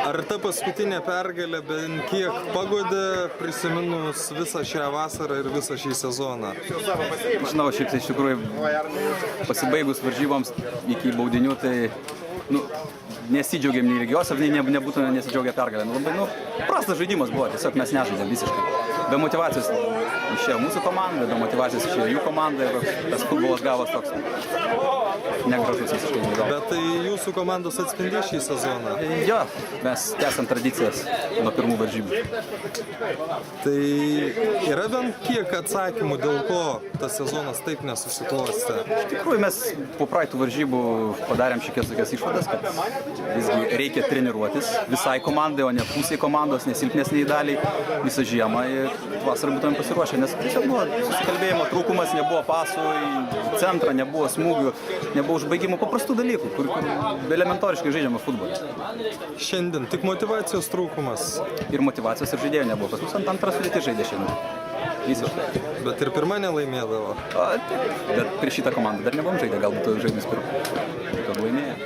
Ar ta paskutinė pergalė bent kiek pagodė prisiminus visą šią vasarą ir visą šį sezoną? Žinau, šiaip tai iš tikrųjų pasibaigus varžyboms iki baudinių, tai nesidžiaugiam nei lygios, ar nebūtume nesidžiaugę pergalę. Labai prastas žaidimas buvo, tiesiog mes nežaidėm visiškai. Be motyvacijos išėjo mūsų komanda, be motyvacijos išėjo jų komanda ir tas futbolas gavos toks negražus visiškai. Bet tai jūsų komandos atspindi šį sezoną? Jo, mes tęsiam tradicijas nuo pirmų varžybų. Tai yra bent kiek atsakymų, dėl ko tas sezonas taip nesusiklostė? Iš tikrųjų, mes po praeitų varžybų padarėm šiokias tokias išvadas, kad visgi reikia treniruotis visai komandai, o ne pusiai komandos, nesilpnesniai daliai visą žiemą ir vasarą būtumėm pasiruošę, nes tiesiog buvo susikalbėjimo trūkumas, nebuvo pasų į centrą, nebuvo smūgių, nebuvo užbaigimų paprastų dalykų, kur elementoriškai žaidžiama futbolas. Šiandien tik motyvacijos trūkumas. Ir motyvacijos ir žaidėjų nebuvo. Pas mus antras sudėtis žaidė šiandien. Visiškai. Bet ir pirma nelaimėdavo. Bet prieš šitą komandą dar nebuvom žaidę, galbūt žaidžius pirmą. Laimėjo.